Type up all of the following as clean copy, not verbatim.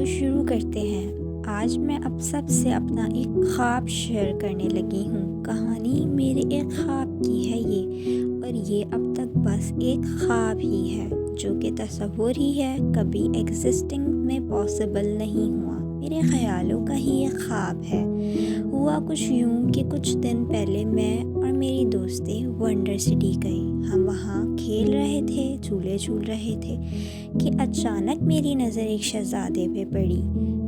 تو شروع کرتے ہیں۔ آج میں اب سب سے اپنا ایک خواب شیئر کرنے لگی ہوں۔ کہانی میرے ایک خواب کی ہے یہ، اور یہ اب تک بس ایک خواب ہی ہے جو کہ تصور ہی ہے، کبھی ایگزسٹنگ میں پاسبل نہیں ہوا۔ میرے خیالوں کا ہی ایک خواب ہے۔ ہوا کچھ یوں کہ کچھ دن پہلے میں اور میری دوستیں ونڈر سٹی گئی۔ ہم وہاں کھیل رہے تھے، جھولے جھول رہے تھے کہ اچانک میری نظر ایک شہزادے پہ پڑی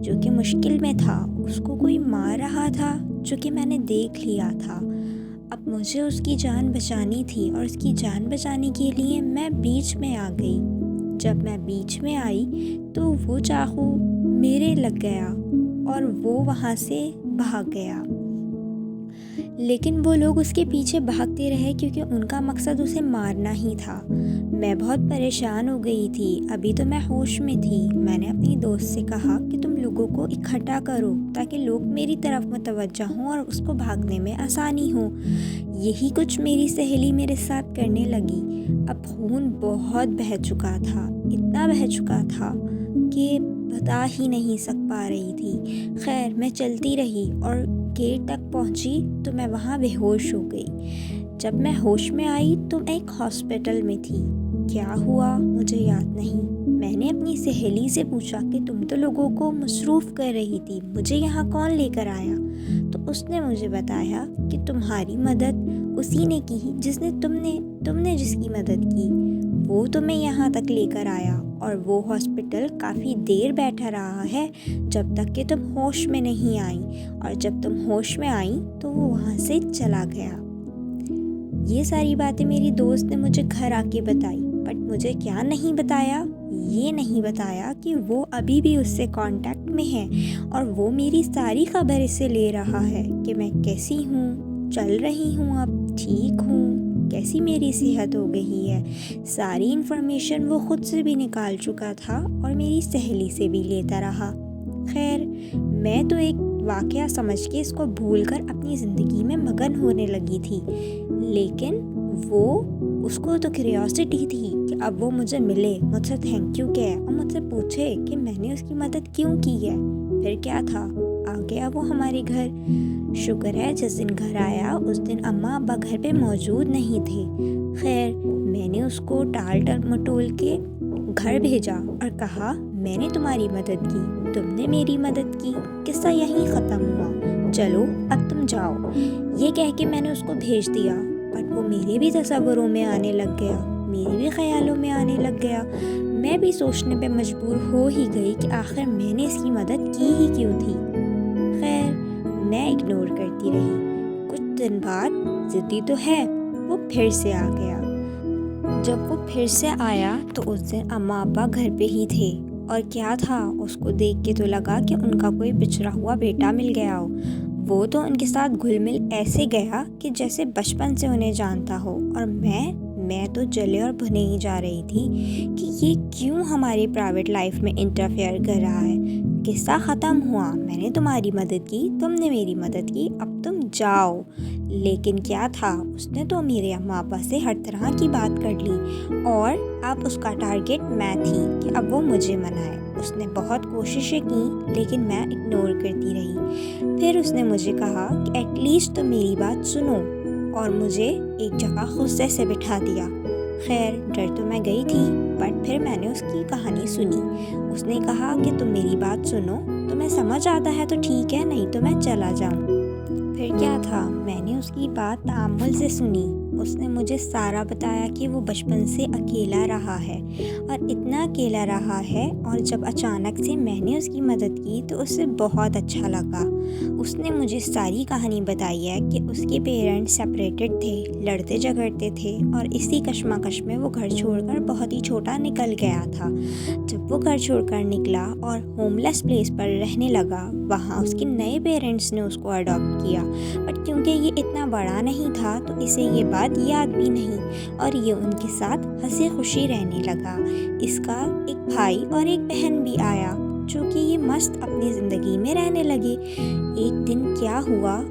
جو کہ مشکل میں تھا۔ اس کو کوئی مار رہا تھا جو کہ میں نے دیکھ لیا تھا۔ اب مجھے اس کی جان بچانی تھی، اور اس کی جان بچانے کے لیے میں بیچ میں آ گئی۔ جب میں بیچ میں آئی تو وہ چاقو میرے لگ گیا اور وہ وہاں سے بھاگ گیا، لیکن وہ لوگ اس کے پیچھے بھاگتے رہے کیونکہ ان کا مقصد اسے مارنا ہی تھا۔ میں بہت پریشان ہو گئی تھی، ابھی تو میں ہوش میں تھی۔ میں نے اپنی دوست سے کہا کہ تم لوگوں کو اکٹھا کرو تاکہ لوگ میری طرف متوجہ ہوں اور اس کو بھاگنے میں آسانی ہو۔ یہی کچھ میری سہیلی میرے ساتھ کرنے لگی۔ اب خون بہت بہہ چکا تھا، اتنا بہہ چکا تھا کہ بتا ہی نہیں پا رہی تھی۔ خیر میں چلتی رہی اور گیٹ تک پہنچی تو میں وہاں بے ہوش ہو گئی۔ جب میں ہوش میں آئی تو میں ایک ہاسپٹل میں تھی۔ کیا ہوا مجھے یاد نہیں۔ میں نے اپنی سہیلی سے پوچھا کہ تم تو لوگوں کو مصروف کر رہی تھی، مجھے یہاں کون لے کر آیا؟ تو اس نے مجھے بتایا کہ تمہاری مدد اسی نے کی جس نے تم نے جس کی مدد کی، وہ تمہیں یہاں تک لے کر آیا، اور وہ ہاسپٹل کافی دیر بیٹھا رہا ہے جب تک کہ تم ہوش میں نہیں آئی، اور جب تم ہوش میں آئی تو وہ وہاں سے چلا گیا۔ یہ ساری باتیں میری دوست نے مجھے گھر آ کے بتائی، بٹ مجھے کیا نہیں بتایا، یہ نہیں بتایا کہ وہ ابھی بھی اس سے کانٹیکٹ میں ہے اور وہ میری ساری خبر اس سے لے رہا ہے کہ میں کیسی ہوں، چل رہی ہوں، اب ٹھیک ہوں، کیسی میری صحت ہو گئی ہے۔ ساری انفارمیشن وہ خود سے بھی نکال چکا تھا اور میری سہیلی سے بھی لیتا رہا۔ خیر میں تو ایک واقعہ سمجھ کے اس کو بھول کر اپنی زندگی میں مگن ہونے لگی تھی، لیکن اس کو تو کیوریوسٹی تھی کہ اب وہ مجھے ملے، مجھ سے تھینک یو کہے اور مجھ سے پوچھے کہ میں نے اس کی مدد کیوں کی ہے۔ پھر کیا تھا، آ گیا وہ ہمارے گھر۔ شکر ہے جس دن گھر آیا اس دن اماں ابا گھر پہ موجود نہیں تھے۔ خیر میں نے اس کو ٹال مٹول کے گھر بھیجا اور کہا میں نے تمہاری مدد کی، تم نے میری مدد کی، قصہ یہیں ختم ہوا، چلو اب تم جاؤ۔ یہ کہہ کے میں نے اس کو بھیج دیا، بٹ وہ میرے بھی تصوروں میں آنے لگ گیا، میرے بھی خیالوں میں آنے لگ گیا۔ میں بھی سوچنے پہ مجبور ہو ہی گئی کہ آخر میں نے اس کی مدد کی ہی کیوں تھی۔ خیر میں اگنور کرتی رہی۔ کچھ دن بعد ضدی تو ہے، وہ پھر سے آ گیا۔ جب وہ پھر سے آیا تو اس دن اماں ابا گھر پہ ہی تھے، اور کیا تھا، اس کو دیکھ کے تو لگا کہ ان کا کوئی بچھڑا ہوا بیٹا مل گیا ہو۔ وہ تو ان کے ساتھ گھل مل ایسے گیا کہ جیسے بچپن سے انہیں جانتا ہو، اور میں تو جلے اور بھنے ہی جا رہی تھی کہ یہ کیوں ہماری پرائیویٹ لائف میں انٹرفیئر کر رہا ہے۔ قصہ ختم ہوا، میں نے تمہاری مدد کی، تم نے میری مدد کی، اب تم جاؤ۔ لیکن کیا تھا، اس نے تو میرے اماں ابا سے ہر طرح کی بات کر لی، اور اب اس کا ٹارگٹ میں تھی کہ اب وہ مجھے منائے۔ اس نے بہت کوششیں کی لیکن میں اگنور کرتی رہی۔ پھر اس نے مجھے کہا کہ ایٹ لیسٹ تم میری بات سنو، اور مجھے ایک جگہ غصے سے بٹھا دیا۔ خیر ڈر تو میں گئی تھی، بٹ پھر میں نے اس کی کہانی سنی۔ اس نے کہا کہ تم میری بات سنو، تمہیں سمجھ آتا ہے تو ٹھیک ہے، نہیں تو میں چلا جاؤں۔ پھر کیا تھا، میں نے اس کی بات تأمل سے سنی۔ اس نے مجھے سارا بتایا کہ وہ بچپن سے اکیلا رہا ہے، اور اتنا اکیلا رہا ہے، اور جب اچانک سے میں نے اس کی مدد کی تو اسے بہت اچھا لگا۔ اس نے مجھے ساری کہانی بتائی ہے کہ اس کے پیرنٹس سپریٹڈ تھے، لڑتے جھگڑتے تھے، اور اسی کشمکش میں وہ گھر چھوڑ کر بہت ہی چھوٹا نکل گیا تھا۔ جب وہ گھر چھوڑ کر نکلا اور ہوم لیس پلیس پر رہنے لگا، وہاں اس کے نئے پیرنٹس نے اس کو اڈاپٹ کیا، بٹ کیونکہ یہ اتنا بڑا نہیں تھا تو اسے یہ بات یاد بھی نہیں، اور یہ ان کے ساتھ ہنسی خوشی رہنے لگا۔ اس کا ایک بھائی اور ایک بہن بھی آیا جو کہ یہ مست اپنی زندگی میں رہنے لگے۔ ایک دن کیا ہوا،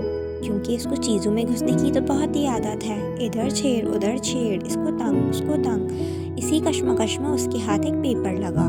کیونکہ اس کو چیزوں میں گھسنے کی تو بہت ہی عادت ہے، ادھر چھیڑ ادھر چھیڑ، اس کو تنگ اس کو تنگ، اسی کشمکش میں اس کے ہاتھ ایک پیپر لگا۔